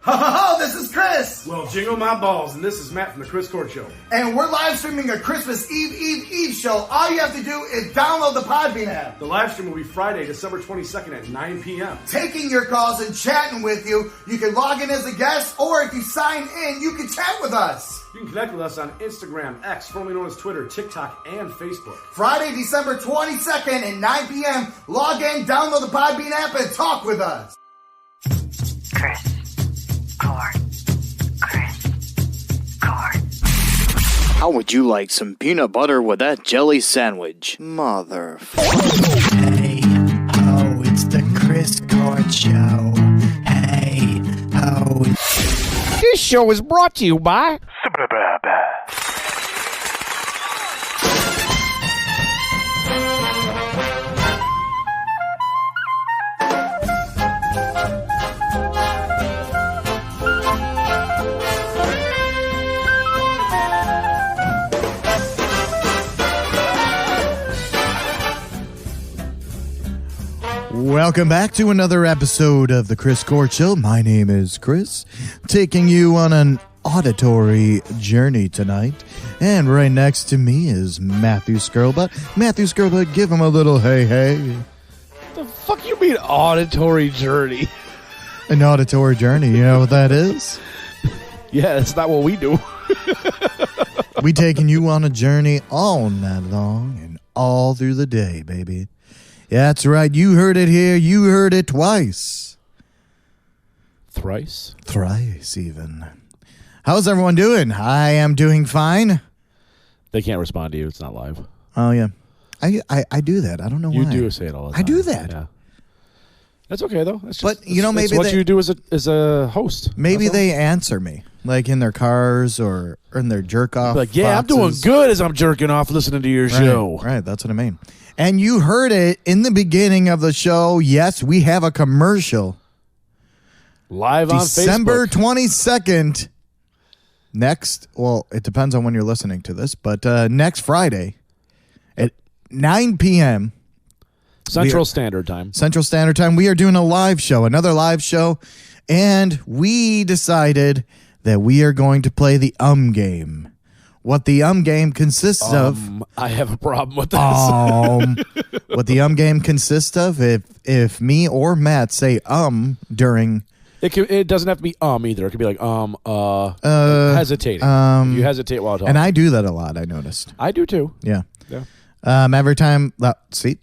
Ho, ho, ho, this is Chris. Well, jingle my balls, and this is Matt from the Chris Court Show. And we're live streaming a Christmas Eve show. All you have to do is download the Podbean app. The live stream will be Friday, December 22nd at 9 p.m. Taking your calls and chatting with you. You can log in as a guest, or if you sign in, you can chat with us. You can connect with us on Instagram, X, formerly known as Twitter, TikTok, and Facebook. Friday, December 22nd at 9 p.m. Log in, download the Podbean app, and talk with us. Chris Court. How would you like some peanut butter with that jelly sandwich? Motherfucker. Hey, oh, it's the Chris Court Show. Hey, oh. This show is brought to you by... Welcome back to another episode of the Chris Court Show. My name is Chris, taking you on an auditory journey tonight. And right next to me is Matthew Skirlbutt. Matthew Skirlbutt, give him a little hey. The fuck you mean auditory journey? An auditory journey, you know what that is? Yeah, that's not what we do. We taking you on a journey all night long and all through the day, baby. Yeah, that's right. You heard it here. You heard it twice. Thrice, even. How's everyone doing? I am doing fine. They can't respond to you. It's not live. Oh, yeah. I do that. I don't know why. You do say it all the time. I do that. Yeah. That's okay, though. That's but, you know, maybe what you do as a host. Maybe they answer me, like in their cars or in their jerk-off like, yeah, boxes. I'm doing good as I'm jerking off listening to your show. Right, that's what I mean. And you heard it in the beginning of the show. Yes, we have a commercial. Live on December Facebook. 22nd. Next, well, it depends on when you're listening to this, but next Friday at 9 p.m. Central Standard Time. Central Standard Time. We are doing a live show, another live show, and we decided that we are going to play the game. What the game consists of... I have a problem with this. What the game consists of, if me or Matt say during... It doesn't have to be either. It could be like hesitating. You hesitate while talking. And I do that a lot, I noticed. I do too. Yeah. Every time... see?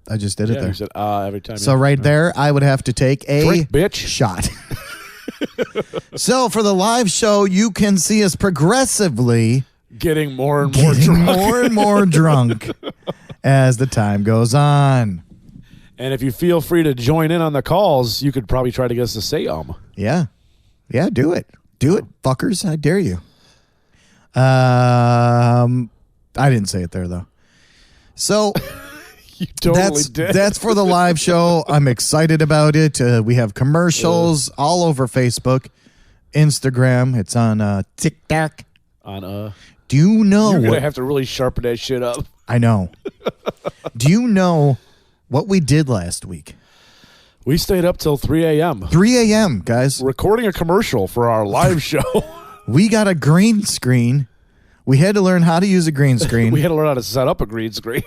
I just did it there. You said, every time. So right there, I would have to take a drink, bitch. Shot. So for the live show, you can see us progressively getting more and more drunk. more and more drunk as the time goes on. And if you feel free to join in on the calls, you could probably try to get us to say Yeah, do it. Do it, fuckers. I dare you. I didn't say it there, though. So... You totally did. That's for the live show. I'm excited about it. We have commercials all over Facebook, Instagram. It's on TikTok. Do you know? You're gonna have to really sharpen that shit up. I know. Do you know what we did last week? We stayed up till 3 a.m. 3 a.m., guys. Recording a commercial for our live show. We got a green screen. We had to learn how to use a green screen. We had to learn how to set up a green screen.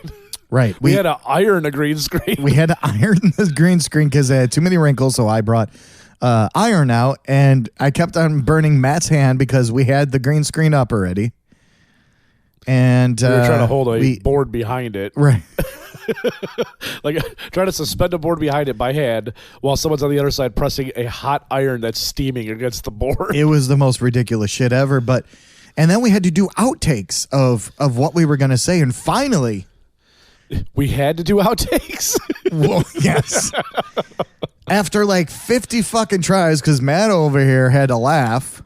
Right. We had to iron a green screen. We had to iron the green screen because it had too many wrinkles, so I brought iron out, and I kept on burning Matt's hand because we had the green screen up already. And we were trying to hold a board behind it. Right. Like trying to suspend a board behind it by hand while someone's on the other side pressing a hot iron that's steaming against the board. It was the most ridiculous shit ever. And then we had to do outtakes of what we were going to say, and finally... We had to do outtakes. Well, yes. After like 50 fucking tries, because Matt over here had to laugh.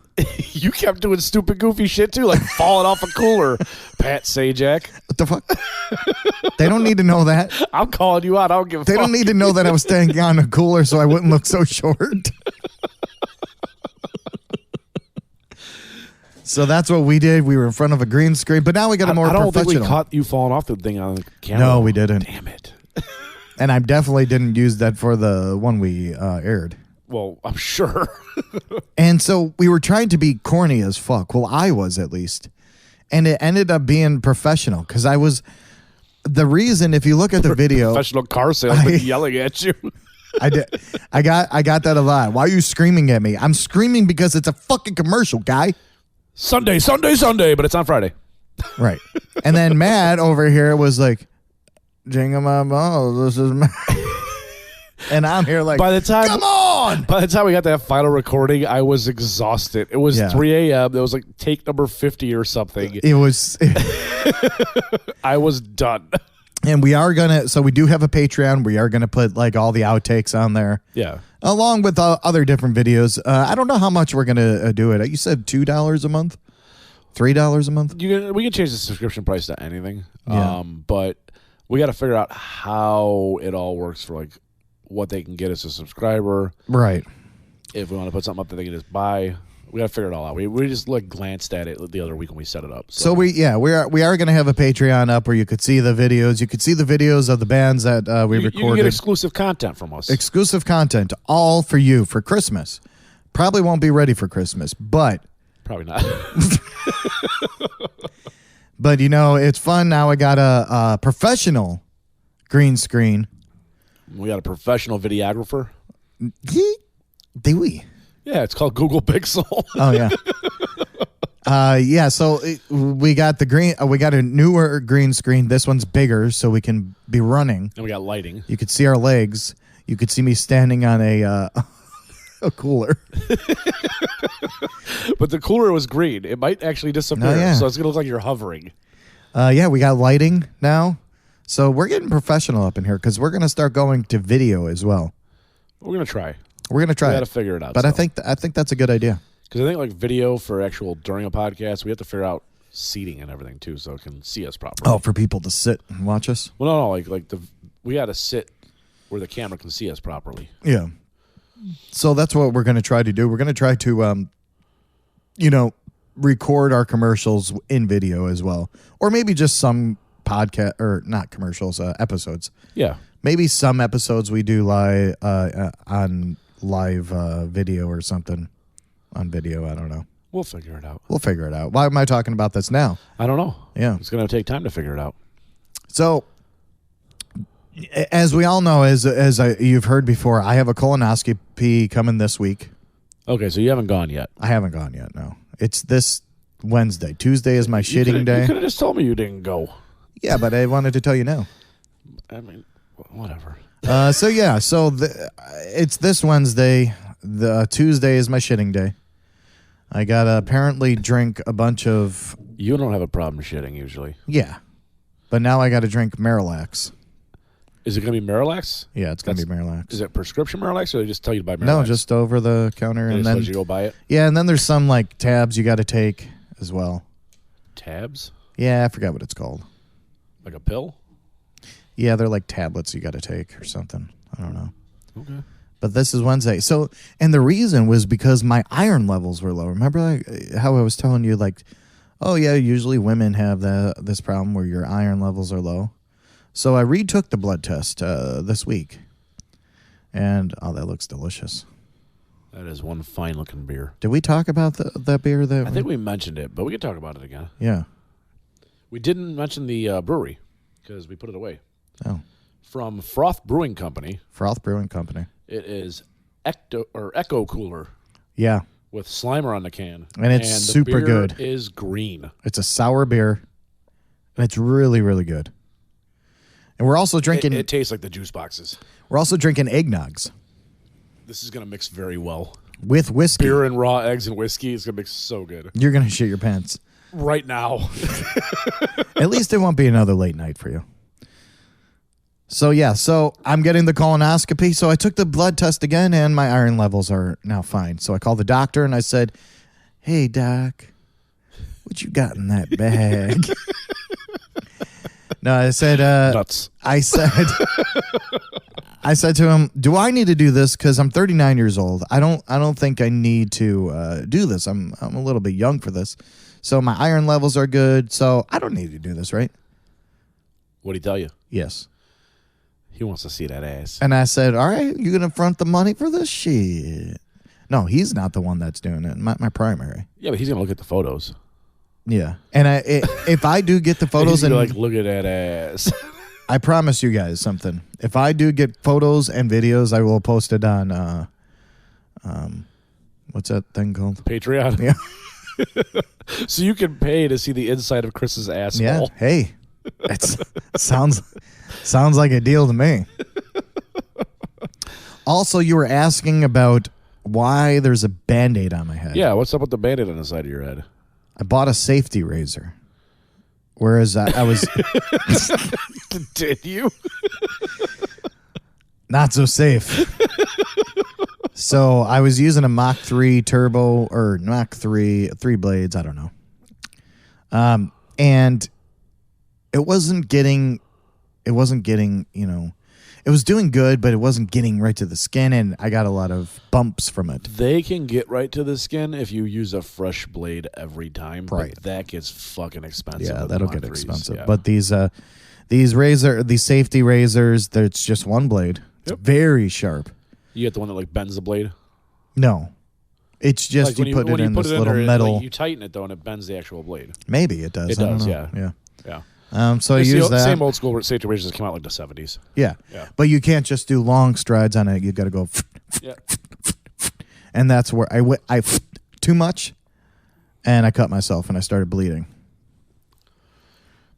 You kept doing stupid, goofy shit too, like falling off a cooler. Pat Sajak. What the fuck? They don't need to know that. I'm calling you out. I don't give a fuck. They don't need to know that I was standing on a cooler so I wouldn't look so short. So that's what we did. We were in front of a green screen, but now we got a more professional. I don't think we caught you falling off the thing on the camera. No, we didn't. Damn it. And I definitely didn't use that for the one we aired. Well, I'm sure. And so we were trying to be corny as fuck. Well, I was at least. And it ended up being professional because I was the reason. If you look at the video, Professional car salesman yelling at you. I did. I got that a lot. Why are you screaming at me? I'm screaming because it's a fucking commercial, guy. Sunday, but it's on Friday. Right. And then Matt over here was like, jingle my balls. This is my. And I'm here like, By the time, come on. By the time we got that final recording, I was exhausted. It was 3 a.m. It was like take number 50 or something. It was. I was done. And we are going to, so we do have a Patreon. We are going to put like all the outtakes on there. Yeah. Along with other different videos. I don't know how much we're going to do it. You said $2 a month? $3 a month? We can change the subscription price to anything. Yeah. But we got to figure out how it all works for like what they can get as a subscriber. Right. If we want to put something up that they can just buy. We got to figure it all out. We just like glanced at it the other week when we set it up. So we are going to have a Patreon up where you could see the videos. You could see the videos of the bands that we recorded. You can get exclusive content from us. Exclusive content, all for you for Christmas. Probably won't be ready for Christmas, but Probably not. but you know it's fun. Now I got a professional green screen. We got a professional videographer. Do we? Yeah, it's called Google Pixel. Oh yeah. Yeah, so we got the green. We got a newer green screen. This one's bigger, so we can be running. And we got lighting. You could see our legs. You could see me standing on a cooler. But the cooler was green. It might actually disappear, Oh, yeah. so it's gonna look like you're hovering. Yeah, we got lighting now, so we're getting professional up in here because we're gonna start going to video as well. We're gonna try. We're gonna try. We got to it. figure it out. But I think that's a good idea. because I think like video for actual during a podcast, we have to figure out seating and everything too, so it can see us properly. Oh, for people to sit and watch us. Well, no, like we got to sit where the camera can see us properly. Yeah. So that's what we're going to try to do. We're going to try to, record our commercials in video as well, or maybe just some podcast or not commercials, episodes. Yeah. Maybe some episodes we do live on live video or something on video. I don't know. We'll figure it out. We'll figure it out. Why am I talking about this now? I don't know. Yeah. It's going to take time to figure it out. So, as we all know, as you've heard before, I have a colonoscopy coming this week. Okay, so you haven't gone yet. I haven't gone yet, no. It's this Wednesday. Tuesday is my shitting day. You could have just told me you didn't go. Yeah, but I wanted to tell you now. I mean, whatever. So it's this Wednesday. The Tuesday is my shitting day. I got to apparently drink a bunch of... You don't have a problem shitting usually. Yeah. But now I got to drink Marilax. Is it going to be Marilax? Yeah, it's going to be Marilax. Is it prescription Marilax, or they just tell you to buy Marilax? No, just over the counter. They And just then let you go buy it? Yeah, and then there's some like tabs you got to take as well. Tabs? Yeah, I forgot what it's called. Like a pill? Yeah, they're like tablets you got to take or something. I don't know. Okay. But this is Wednesday. So, and the reason was because my iron levels were low. Remember how I was telling you, like, oh, yeah, usually women have this problem where your iron levels are low. So I retook the blood test this week. And, oh, that looks delicious. That is one fine-looking beer. Did we talk about that beer? I think we mentioned it, but we can talk about it again. Yeah. We didn't mention the brewery because we put it away. Oh. From Froth Brewing Company. Froth Brewing Company. It is Echo Cooler Yeah. with Slimer on the can. And it's the super beer good. Is green. It's a sour beer. And it's really, really good. And we're also drinking... It tastes like the juice boxes. We're also drinking eggnogs. This is going to mix very well. With whiskey. Beer and raw eggs and whiskey is going to mix so good. You're going to shit your pants. Right now. At least it won't be another late night for you. So, yeah. So, I'm getting the colonoscopy. So, I took the blood test again, and my iron levels are now fine. So, I called the doctor, and I said, hey, doc, what you got in that bag? No, I said... Nuts. I said to him, do I need to do this? Because I'm 39 years old. I don't think I need to do this. I'm a little bit young for this. So my iron levels are good. So I don't need to do this, right? What'd he tell you? Yes. He wants to see that ass. And I said, all right, you going to front the money for this shit? No, he's not the one that's doing it. My primary. Yeah, but he's gonna look at the photos. Yeah, and if I do get the photos and like, look at that ass. I promise you guys something. If I do get photos and videos, I will post it on what's that thing called? Patreon. Yeah. So you can pay to see the inside of Chris's asshole. Yeah. Hey, that sounds like a deal to me. Also, you were asking about why there's a Band-Aid on my head. Yeah, what's up with the Band-Aid on the side of your head? I bought a safety razor. Whereas I was... Did you? Not so safe. So I was using a Mach 3 turbo or Mach 3 blades. I don't know. And it wasn't getting, it was doing good, but it wasn't getting right to the skin. And I got a lot of bumps from it. They can get right to the skin if you use a fresh blade every time. Right. But that gets fucking expensive. Yeah, with that'll Mach get 3s. expensive. Yeah. But these safety razors, it's just one blade. It's Yep. very sharp. You get the one that like bends the blade? No. It's just Like when you put it in this little there, metal. like you tighten it though and it bends the actual blade. Maybe it does. It I don't does, know. yeah. Yeah. Yeah. So I It's use the that. same old school safety razors came out like the 70s. Yeah. Yeah. But you can't just do long strides on it. You got to go. Yeah. And that's where I too much, and I cut myself and I started bleeding.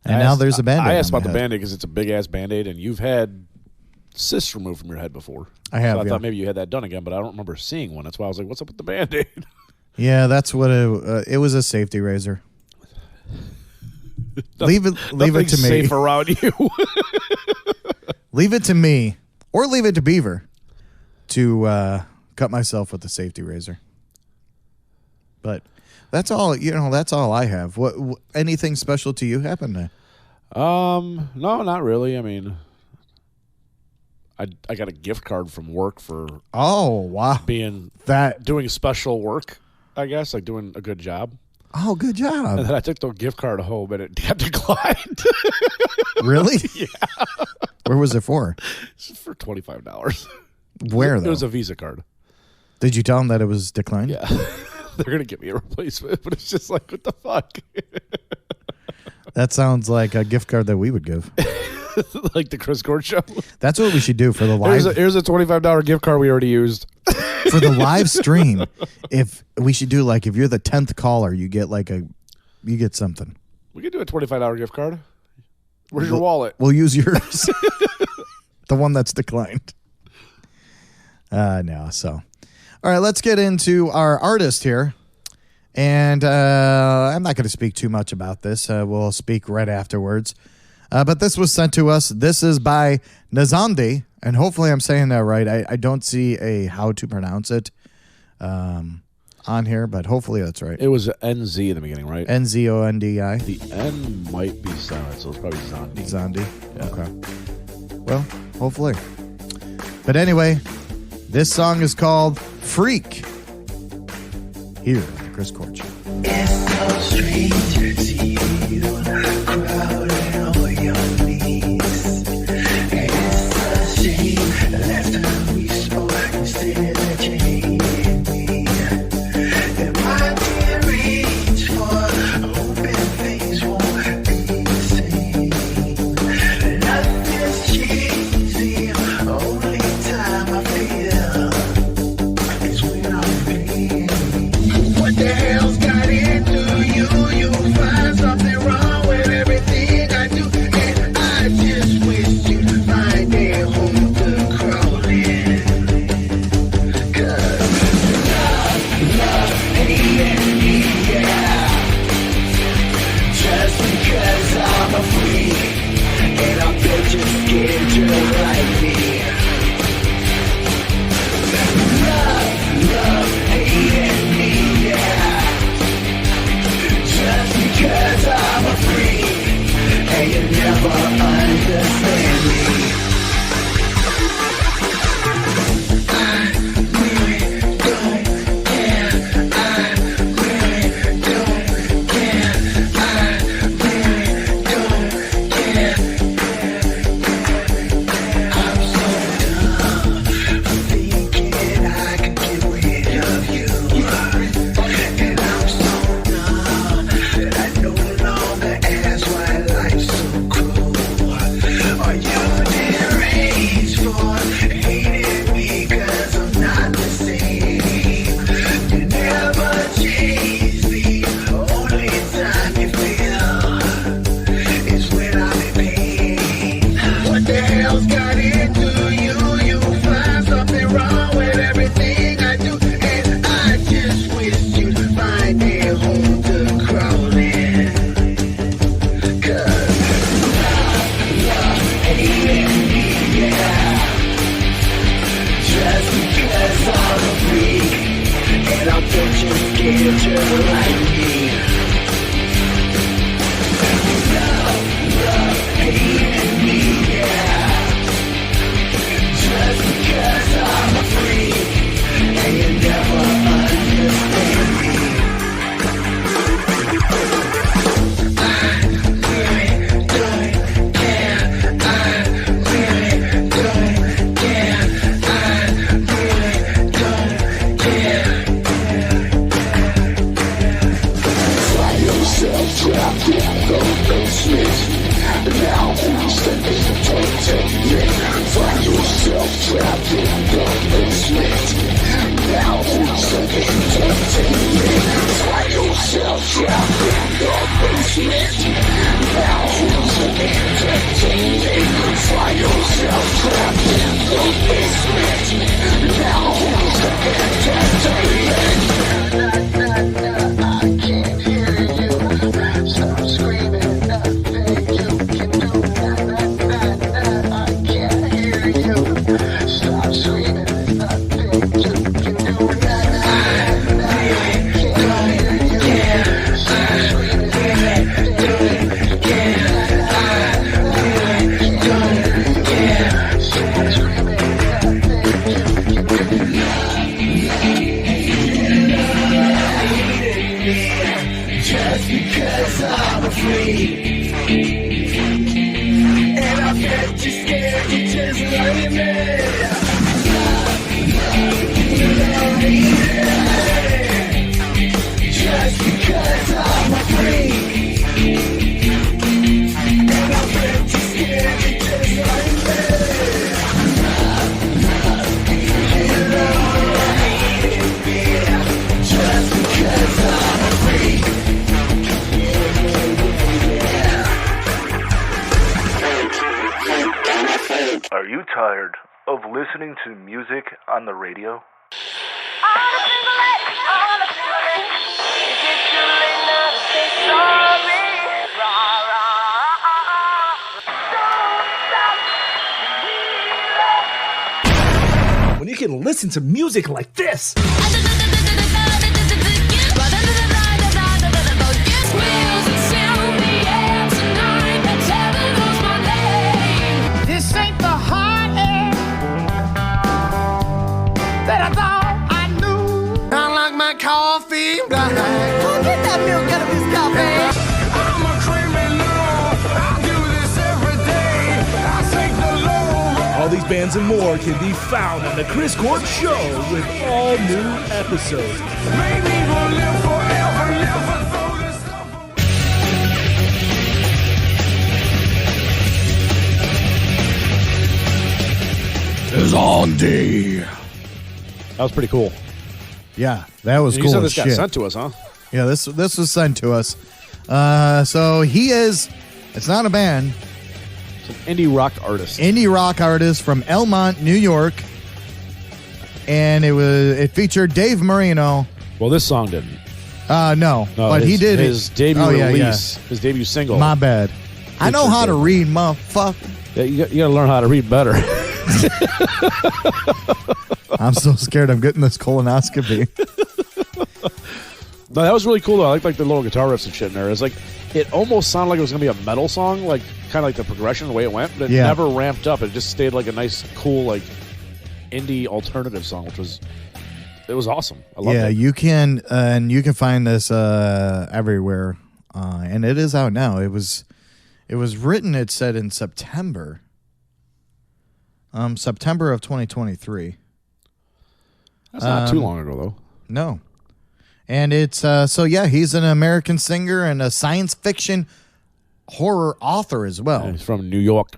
And now there's a Band-Aid. I asked on about my the head. Band-Aid because it's a big-ass Band-Aid, and you've had cysts removed from your head before. I have, So I yeah. thought maybe you had that done again, but I don't remember seeing one. That's why I was like, what's up with the Band-Aid? Yeah, that's what it was, a safety razor. Leave it to Nothing's me. safe around you. Leave it to me, or leave it to Beaver, to cut myself with the safety razor. But that's all. That's all I have. What anything special to you happened to? No, not really. I mean, I got a gift card from work for Oh wow, doing special work. I guess like doing a good job. Oh, good And job. then I took the gift card home and it got declined. Really? Yeah. Where was it for? For $25. Where It though? was a Visa card. Did you tell them that it was declined? Yeah. They're going to give me a replacement, but it's just like, what the fuck? That sounds like a gift card that we would give. Like the Chris Court show. That's what we should do for the live Here's a $25 gift card we already used. for the live stream. If we should do like if you're the 10th caller, you get something. We could do a $25 gift card. Where's your wallet? We'll use yours. The one that's declined. No, so. All right, let's get into our artist here. And I'm not going to speak too much about this. We'll speak right afterwards. But this was sent to us. This is by Nzondi, and hopefully I'm saying that right. I don't see a how to pronounce it on here, but hopefully that's right. It was NZ in the beginning, right? Nzondi. The N might be silent, so it's probably Zondi. Zondi. Yeah. Okay. Well, hopefully. But anyway, this song is called Freak. Here on the Chris Court Show. It's so strange to see you crowded on your knees. And it's a shame. Last time we spoke, you said that you hated me. And I can't reach for hoping things won't be the same. Nothing's changing. Only time I feel is when I'm being. What the hell's got into you? You find something wrong with everything I do, and such a scared like me. Love, hate me, yeah. Just because I'm a freak, and you never understand me. I'm really good, yeah. I'm really good, yeah. I'm really good, yeah. Find yourself trapped in the basement. Now who's the entertainment? Find yourself trapped in the basement. Now who's the entertainment? Find yourself trapped in the basement. Now who's the entertainment? Find yourself trapped in the basement. Now who's the entertainment? I can't hear you. Stop screaming. Nothing you can do. I can't hear you. Stop screaming. Nothing you can do. Just because I'm afraid, and I bet you're scared, you just like me. Just because I'm afraid, and I bet you're scared, you just like me. Just because I'm afraid. Are you tired of listening to music on the radio? When you can listen to music like this. This ain't the hot air that I thought I knew. I like my coffee black. Go get that milk out of his coffee. I'm a criminal. I do this every day. I take the low road. All these bands and more can be found on the Chris Court Show with all new episodes. Maybe we'll live forever, never throw this stuff away. Nzondi. That was pretty cool. Yeah, that was You cool said as this got shit. sent to us, huh? Yeah, this was sent to us. So he is. It's not a band. It's an indie rock artist. Indie rock artist from Elmont, New York, and it featured Dave Marino. Well, this song didn't. No, but he did his debut release, his debut single. My bad. I know how to read, motherfucker. Yeah, you got to learn how to read better. I'm so scared. I'm getting this colonoscopy. No, that was really cool, though. I like the little guitar riffs and shit in there. It's like it almost sounded like it was going to be a metal song, like kind of like the progression, the way it went, but it never ramped up. It just stayed like a nice, cool, like indie alternative song, which was awesome. I loved it. You can find this everywhere, and it is out now. It was written. It said in September. September of 2023. That's not too long ago, though. No. And it's, he's an American singer and a science fiction horror author as well. Yeah, he's from New York.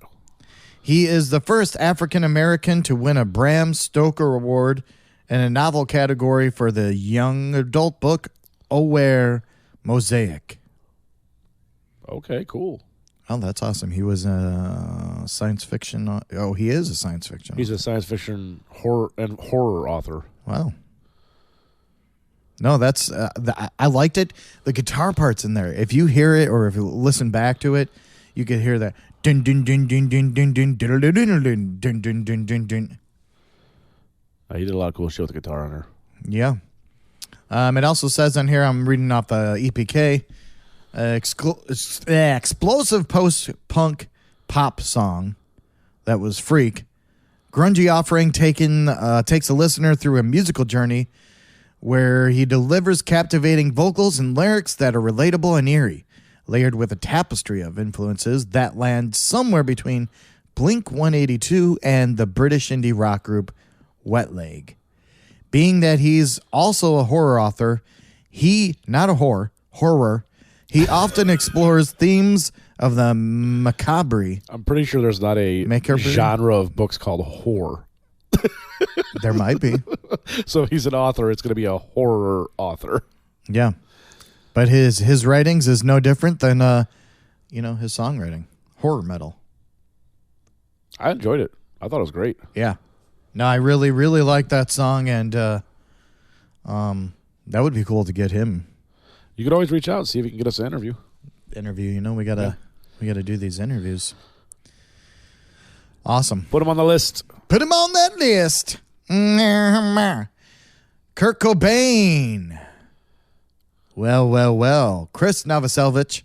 He is the first African American to win a Bram Stoker Award in a novel category for the young adult book Aware Mosaic. Okay, cool. Oh, that's awesome. He was a science fiction. He is a science fiction. He's a science fiction horror author. Wow. No, that's I liked it. The guitar parts in there. If you hear it or if you listen back to it, you could hear that dun dun dun dun dun dun dun dun dun dun dun dun dun dun dun. He did a lot of cool shit with the guitar on her. Yeah. It also says on here, I'm reading off the EPK, explosive post-punk pop song that was Freak. Grungy offering takes a listener through a musical journey where he delivers captivating vocals and lyrics that are relatable and eerie, layered with a tapestry of influences that land somewhere between Blink-182 and the British indie rock group Wet Leg. Being that he's also a horror author, not a horror, he often explores themes of the macabre. I'm pretty sure there's not a genre of books called horror. There might be. So if he's an author, it's going to be a horror author. Yeah. But his writings is no different than his songwriting. Horror metal. I enjoyed it. I thought it was great. Yeah. No, I really, really like that song, and that would be cool to get him. You could always reach out and see if he can get us an interview. We gotta do these interviews. Awesome. Put him on the list. Put him on that list. Kurt Cobain. Well. Chris Novoselic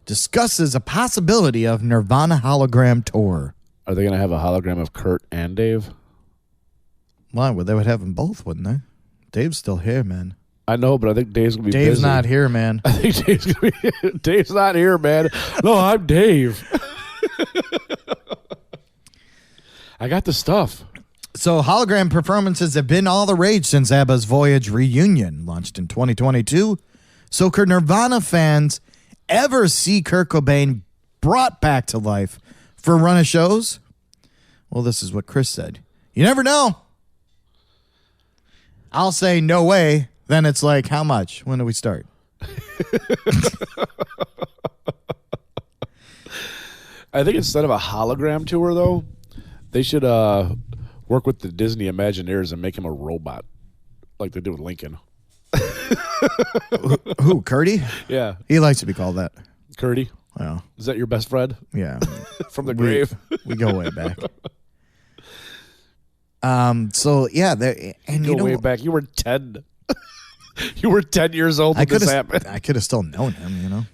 discusses a possibility of Nirvana hologram tour. Are they going to have a hologram of Kurt and Dave? Why? Well, they would have them both, wouldn't they? Dave's still here, man. I know, but I think Dave's going to be Dave's busy. not here, man. I think Dave's going to be... Dave's not here, man. No, I'm Dave. I got the stuff. So hologram performances have been all the rage since ABBA's Voyage reunion launched in 2022. So could Nirvana fans ever see Kurt Cobain brought back to life for a run of shows? Well, this is what Chris said. You never know. I'll say no way. Then it's like, how much? When do we start? I think instead of a hologram tour, though, they should work with the Disney Imagineers and make him a robot, like they did with Lincoln. Who, Curdy? Yeah. He likes to be called that. Curdy? Well, is that your best friend? Yeah. From the grave? We go way back. So, yeah. And go way back. You were 10. You were 10 years old when this happened. I could have still known him,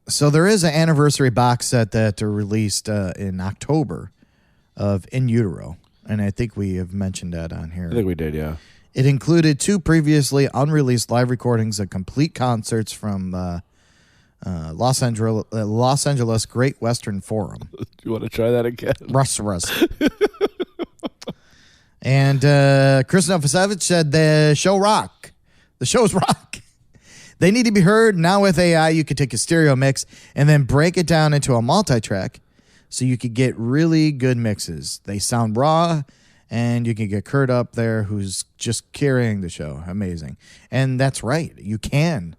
So there is an anniversary box set that released in October of In Utero, and I think we have mentioned that on here. I think we did, yeah. It included 2 previously unreleased live recordings of complete concerts from Los Angeles Great Western Forum. You want to try that again? Russ. And Chris Novoselic said the show's rock. They need to be heard. Now with AI, you could take a stereo mix and then break it down into a multi-track so you could get really good mixes. They sound raw, and you can get Kurt up there who's just carrying the show. Amazing. And that's right. You can.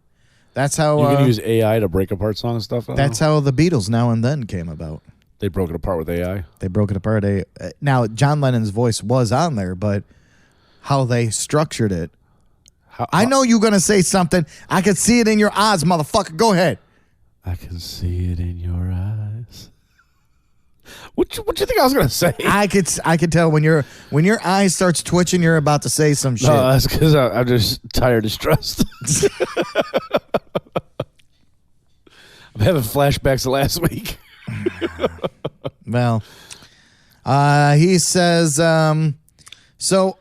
That's how... You can use AI to break apart song and stuff? That's how the Beatles Now and Then came about. They broke it apart with AI? They broke it apart. Now, John Lennon's voice was on there, but how they structured it... I know you're going to say something. I can see it in your eyes, motherfucker. Go ahead. I can see it in your eyes. What you think I was going to say? I could tell when your eye starts twitching, you're about to say some shit. No, that's because I'm just tired and stressed. I'm having flashbacks of last week. Well, he says, so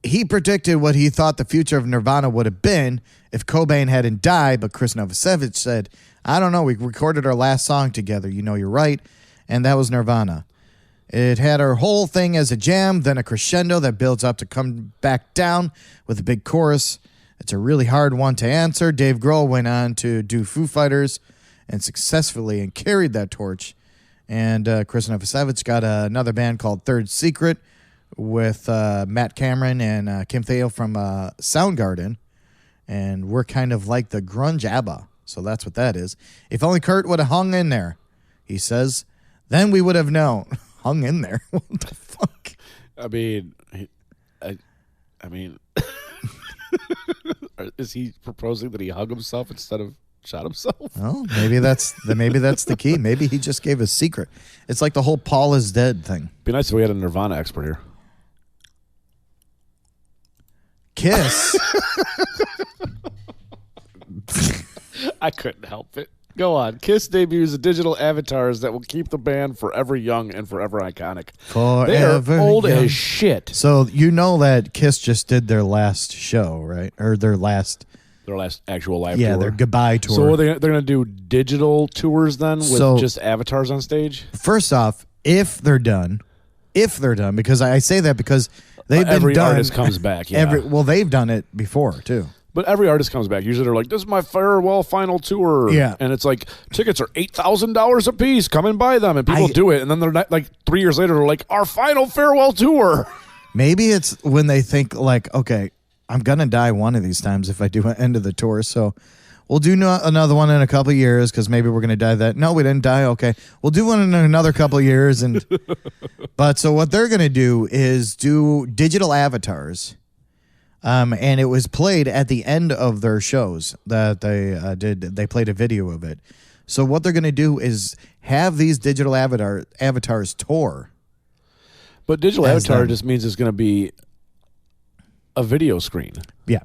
he predicted what he thought the future of Nirvana would have been if Cobain hadn't died, but Chris Novoselic said, I don't know, we recorded our last song together, you know you're right, and that was Nirvana. It had our whole thing as a jam, then a crescendo that builds up to come back down with a big chorus. It's a really hard one to answer. Dave Grohl went on to do Foo Fighters and successfully and carried that torch. And Chris Novoselic got another band called Third Secret with Matt Cameron and Kim Thayil from Soundgarden. And we're kind of like the grunge ABBA. So that's what that is. If only Kurt would have hung in there, he says, then we would have known. Hung in there? What the fuck? I mean, is he proposing that he hung himself instead of shot himself? Oh, maybe that's the key. Maybe he just gave a secret. It's like the whole Paul is dead thing. Be nice if we had a Nirvana expert here. Kiss. I couldn't help it. Go on. Kiss debuts digital avatars that will keep the band forever young and forever iconic. They are old as shit. So you know that Kiss just did their last show, right? Or their last actual live tour. Yeah, their goodbye tour. So they're going to do digital tours then with just avatars on stage? First off, if they're done, because I say that because they've been every done. Artist comes back, yeah. They've done it before, too. But every artist comes back. Usually they're like, this is my farewell final tour. Yeah. And it's like, tickets are $8,000 a piece. Come and buy them. And people do it. And then they're not, like 3 years later, they're like, our final farewell tour. Maybe it's when they think like, okay, I'm going to die one of these times if I do an end of the tour. So we'll do another one in a couple of years because maybe we're going to die that. No, we didn't die. Okay. We'll do one in another couple of years. But so what they're going to do is do digital avatars. And it was played at the end of their shows that they did. They played a video of it. So what they're going to do is have these digital avatars tour. But digital avatar just means it's going to be a video screen. Yeah,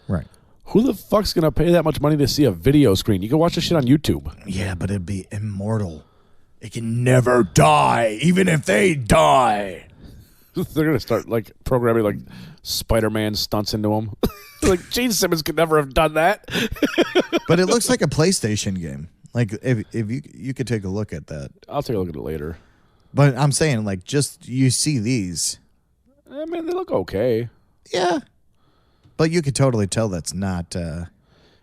right. Who the fuck's going to pay that much money to see a video screen? You can watch this shit on YouTube. Yeah, but it'd be immortal. It can never die, even if they die. They're going to start like programming like Spider-Man stunts into them. Like Gene Simmons could never have done that. But it looks like a PlayStation game. Like if you could take a look at that. I'll take a look at it later. But I'm saying like just you see these. I mean, they look okay. Yeah. But you could totally tell that's not it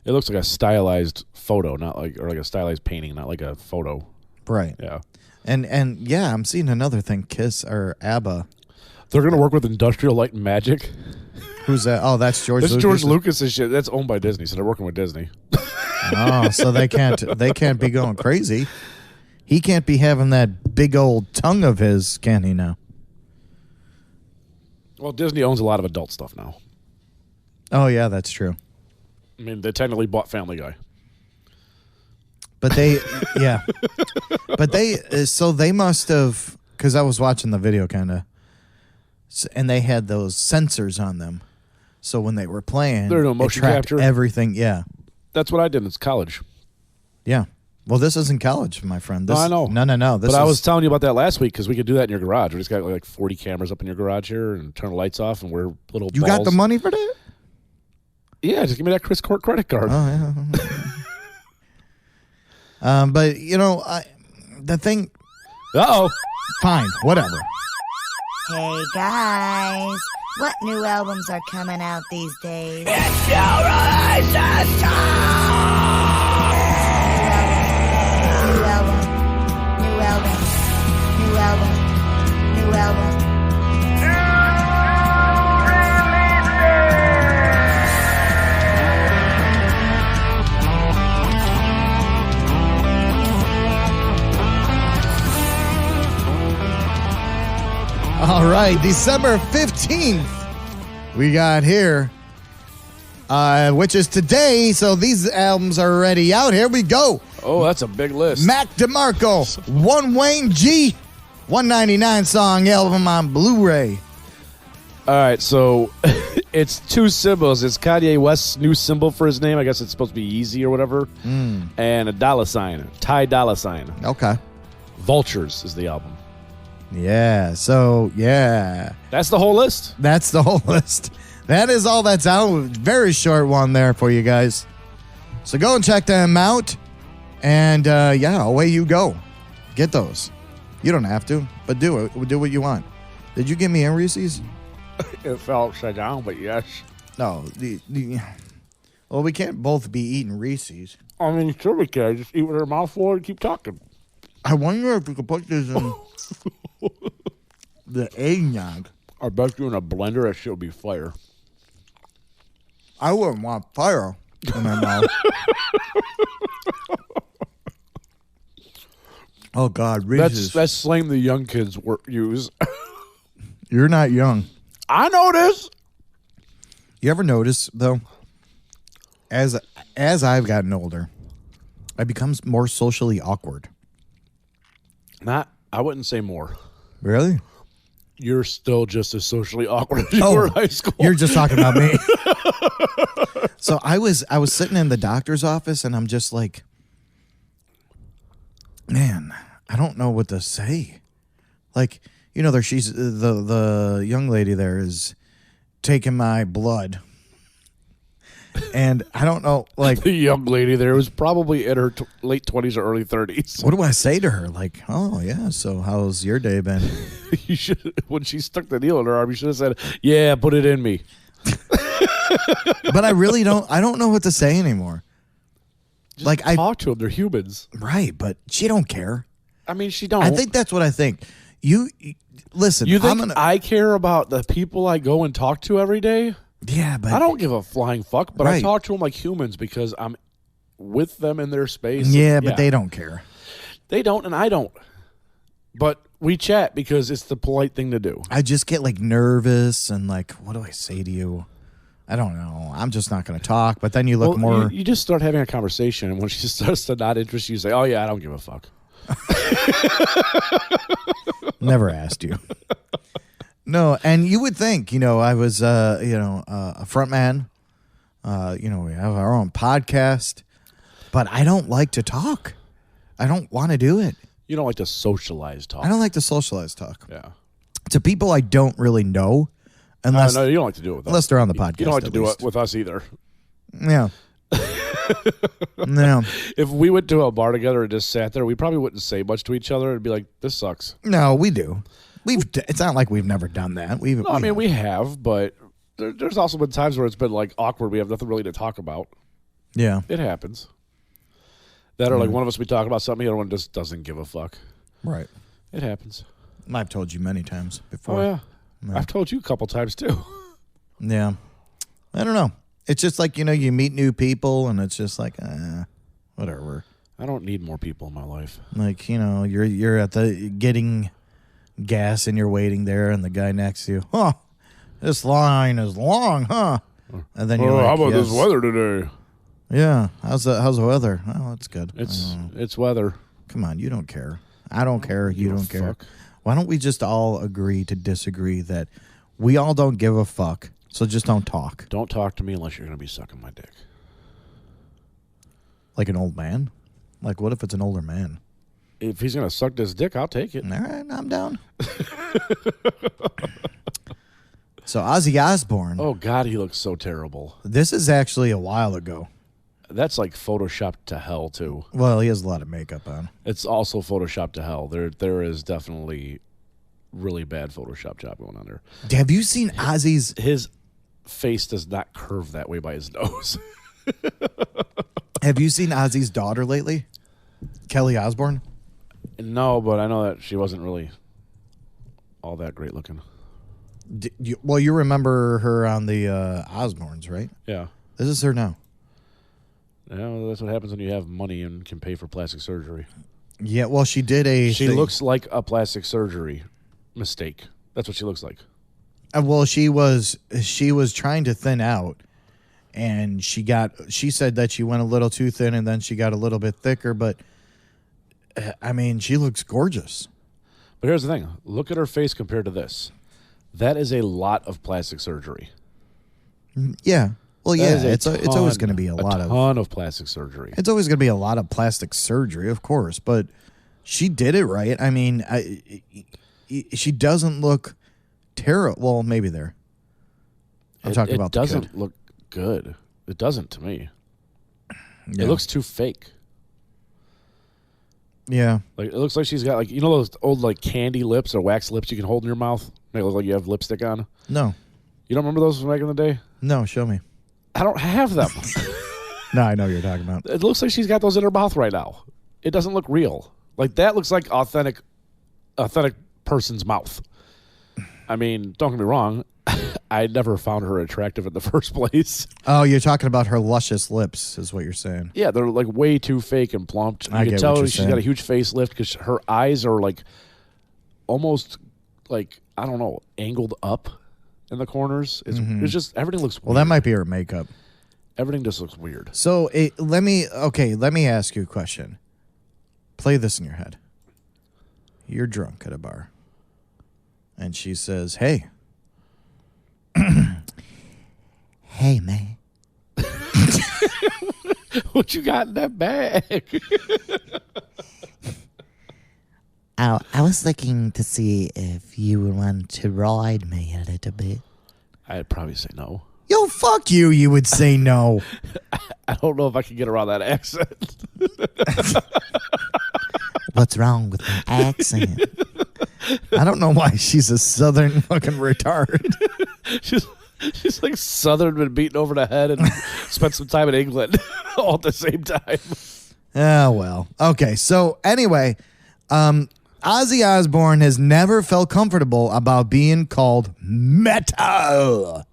looks like a stylized photo, not like or like a stylized painting, not like a photo. Right. Yeah. And yeah, I'm seeing another thing, Kiss or ABBA. They're going to work with Industrial Light and Magic. Who's that? Oh, that's George Lucas. That's George Lucas's shit. That's owned by Disney, so they're working with Disney. Oh, so they can't be going crazy. He can't be having that big old tongue of his, can he now? Well, Disney owns a lot of adult stuff now. Oh, yeah, that's true. I mean, they technically bought Family Guy. But they, yeah. But so they must have, because I was watching the video kind of, and they had those sensors on them. So when they were playing, they're doing motion capture. Everything, yeah. That's what I did. It's college. Yeah. Well, this isn't college, my friend. No, I know. No. But I was telling you about that last week because we could do that in your garage. We just got like 40 cameras up in your garage here and turn the lights off and we're little You balls. got the money for that? Yeah, just give me that Chris Court credit card. Oh, yeah. But, you know, the thing... Uh-oh. Fine, whatever. Hey, guys. What new albums are coming out these days? It's your release time! New album. New album. New album. New album. All right, December 15th, we got here, which is today, so these albums are already out. Here we go. Oh, that's a big list. Mac DeMarco, One Wayne G, 199 song album on Blu-ray. All right, so it's two symbols. It's Kanye West's new symbol for his name. I guess it's supposed to be Yeezy or whatever. And a dollar sign, Ty dollar sign. Okay. Vultures is the album. Yeah, so, yeah. That's the whole list? That's the whole list. That is all that's out. Very short one there for you guys. So go and check them out. And, yeah, away you go. Get those. You don't have to, but do it. Do what you want. Did you give me a Reese's? It fell upside down, but yes. No. Well, we can't both be eating Reese's. I mean, sure we can. Just eat with our mouth full and keep talking. I wonder if we could put this in the eggnog. I bet you in a blender, that shit would be fire. I wouldn't want fire in my mouth. Oh, God, Reese's. That's slang the young kids use. You're not young. I notice. You ever notice, though, as I've gotten older, I become more socially awkward. I wouldn't say more. Really? You're still just as socially awkward as you were in high school. You're just talking about me. So I was sitting in the doctor's office, and I'm just like, man, I don't know what to say. Like, she's the young lady there is taking my blood. And I don't know, like... The young lady there was probably in her late 20s or early 30s. What do I say to her? Like, oh, yeah, so how's your day been? You should, when she stuck the needle in her arm, you should have said, yeah, put it in me. But I really don't know what to say anymore. Just talk to them. They're humans. Right, but she don't care. I mean, she don't. I think that's what I think. Listen, you think I care about the people I go and talk to every day? Yeah, but I don't give a flying fuck, but right. I talk to them like humans because I'm with them in their space. Yeah, but they don't care. They don't, and I don't. But we chat because it's the polite thing to do. I just get like nervous and like, what do I say to you? I don't know. I'm just not going to talk. But then you look more. You just start having a conversation, and when she starts to not interest you, say, "Oh yeah, I don't give a fuck." Never asked you. No, and you would think, I was, a front man. We have our own podcast, but I don't like to talk. I don't want to do it. You don't like to socialize talk. I don't like to socialize talk. Yeah. To people I don't really know, unless no, you don't like to do it with us. Unless they're on the podcast. You don't like to do it with us either. Yeah. No. If we went to a bar together and just sat there, we probably wouldn't say much to each other and be like, "This sucks." No, we do. It's not like we've never done that. We have, but there's also been times where it's been like awkward. We have nothing really to talk about. Yeah, it happens. That or like one of us be talking about something, the other one just doesn't give a fuck. Right. It happens. I've told you many times before. Oh yeah, I've told you a couple times too. Yeah, I don't know. It's just like you meet new people, and it's just like whatever. I don't need more people in my life. Like you're at the getting gas and you're waiting there, and the guy next to you, this line is long, huh? And then you're like, how about this weather today? Yeah, how's the weather? Oh, it's good. It's weather. Come on, you don't care. I don't care. You don't care. Why don't we just all agree to disagree that we all don't give a fuck? So just don't talk. Don't talk to me unless you're going to be sucking my dick. Like an old man? Like what if it's an older man? If he's going to suck this dick, I'll take it. All right, I'm down. So Ozzy Osborne. Oh, God, he looks so terrible. This is actually a while ago. That's like Photoshopped to hell, too. Well, he has a lot of makeup on. It's also Photoshopped to hell. There is definitely really bad Photoshop job going on there. Have you seen Ozzy's? His face does not curve that way by his nose. Have you seen Ozzy's daughter lately? Kelly Osbourne? No, but I know that she wasn't really all that great looking. You remember her on the Osbournes, right? Yeah. This is her now. Yeah, well, that's what happens when you have money and can pay for plastic surgery. Yeah, well, she did She looks like a plastic surgery mistake. That's what she looks like. Well, she was trying to thin out, and she said that she went a little too thin, and then she got a little bit thicker, but I mean, she looks gorgeous. But here's the thing. Look at her face compared to this. That is a lot of plastic surgery. Yeah. Well, yeah, it's always going to be a ton of plastic surgery. It's always going to be a lot of plastic surgery, of course, but she did it right. I mean, she doesn't look terrible. Well, maybe there. I'm talking about the good. It doesn't look good. It doesn't to me. Yeah. It looks too fake. Yeah. Like it looks like she's got like those old like candy lips or wax lips you can hold in your mouth. Make it look like you have lipstick on. No. You don't remember those from back in the day? No, show me. I don't have them. No, I know what you're talking about. It looks like she's got those in her mouth right now. It doesn't look real. Like that looks like authentic person's mouth. I mean, don't get me wrong. I never found her attractive in the first place. Oh, you're talking about her luscious lips, is what you're saying. Yeah, they're like way too fake and plumped. You can tell she's got a huge facelift because her eyes are like almost like, I don't know, angled up in the corners. It's just, everything looks weird. Well, that might be her makeup. Everything just looks weird. So let me ask you a question. Play this in your head. You're drunk at a bar. And she says, hey. Hey, man. What you got in that bag? I was looking to see if you would want to ride me a little bit. I'd probably say no. Yo, fuck you. You would say no. I don't know if I can get around that accent. What's wrong with my accent? I don't know why she's a southern fucking retard. She's like southern, been beaten over the head and spent some time in England all at the same time. Oh, well. Okay, so anyway, Ozzy Osbourne has never felt comfortable about being called metal.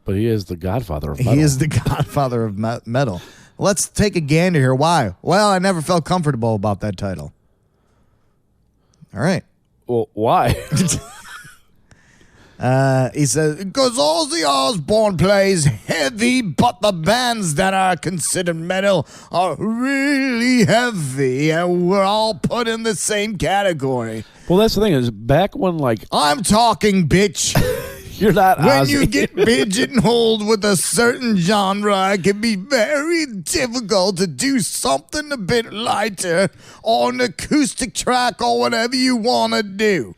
But he is the godfather of metal. He is the godfather of metal. Let's take a gander here. Why? Well, I never felt comfortable about that title. All right. Well, why? He says, because Ozzy Osbourne plays heavy, but the bands that are considered metal are really heavy, and we're all put in the same category. Well, that's the thing is, back when, like... I'm talking, bitch. You're not When Ozzy. you get pigeonholed with a certain genre, it can be very difficult to do something a bit lighter or an acoustic track or whatever you want to do.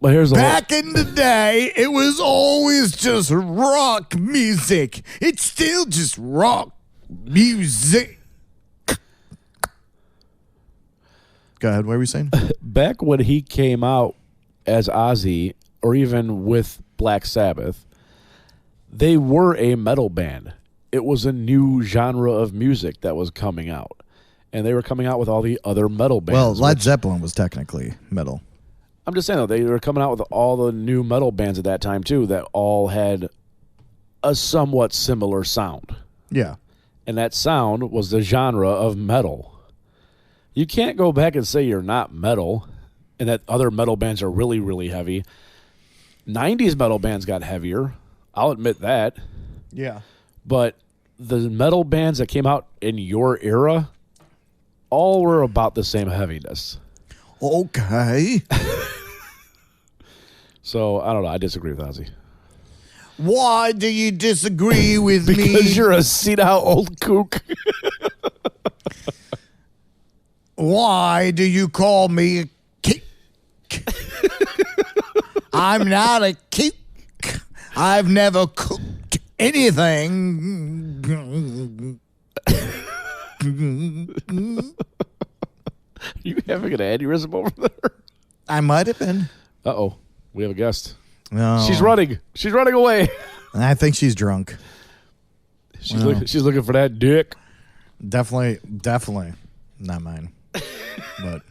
But here's the Back in the day, it was always just rock music. It's still just rock music. Go ahead, what were you saying? Back when he came out as Ozzy, or even with Black Sabbath, they were a metal band. It was a new genre of music that was coming out. And they were coming out with all the other metal bands. Well, Led Zeppelin was technically metal. I'm just saying, though, they were coming out with all the new metal bands at that time, too, that all had a somewhat similar sound. Yeah. And that sound was the genre of metal. You can't go back and say you're not metal and that other metal bands are really, really heavy. 90s metal bands got heavier. I'll admit that. Yeah. But the metal bands that came out in your era all were about the same heaviness. Okay. So, I don't know. I disagree with Ozzy. Why do you disagree with me? Because you're a senile old kook. Why do you call me a geek? I'm not a geek. I've never cooked anything. You having an aneurysm over there? I might have been. Uh-oh. We have a guest. No. She's running. She's running away. I think she's drunk. She's looking for that dick. Definitely not mine. But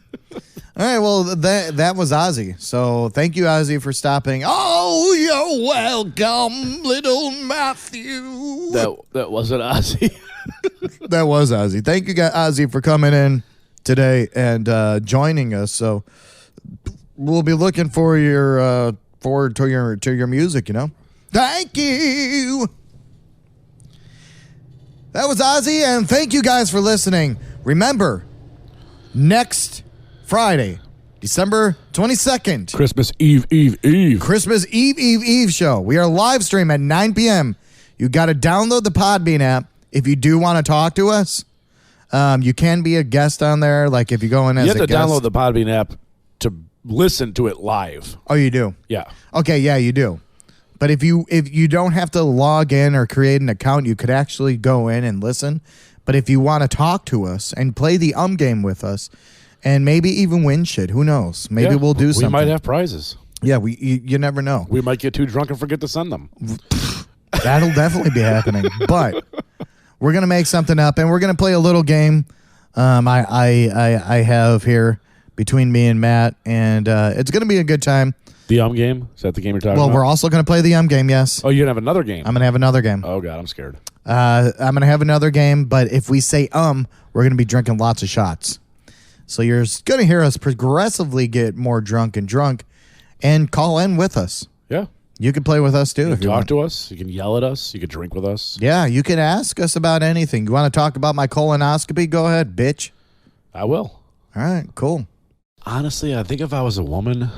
all right, well that was Ozzy. So thank you, Ozzy, for stopping. Oh, you're welcome, little Matthew. That wasn't Ozzy. That was Ozzy. Thank you, Ozzy, for coming in today and joining us. So we'll be looking for your forward to your music. You know. Thank you. That was Ozzy, and thank you guys for listening. Remember, next Friday, December 22nd. Christmas Eve. Christmas Eve show. We are live stream at 9 p.m. You got to download the Podbean app if you do want to talk to us. You can be a guest on there, like if you go in as a guest. You have to download the Podbean app to listen to it live. Oh, you do? Yeah. Okay, yeah, you do. But if you don't have to log in or create an account, you could actually go in and listen. But if you want to talk to us and play the game with us and maybe even win shit, who knows? Maybe we'll do something. We might have prizes. Yeah, you never know. We might get too drunk and forget to send them. That'll definitely be happening. But we're going to make something up, and we're going to play a little game I have here between me and Matt, and it's going to be a good time. The game? Is that the game you're talking about? Well, we're also going to play the game, yes. Oh, you're going to have another game? I'm going to have another game. Oh, God, I'm scared. I'm going to have another game, but if we say we're going to be drinking lots of shots. So you're going to hear us progressively get more drunk and call in with us. Yeah. You can play with us, too. You if can you talk want to us. You can yell at us. You can drink with us. Yeah, you can ask us about anything. You want to talk about my colonoscopy? Go ahead, bitch. I will. All right, cool. Honestly, I think if I was a woman,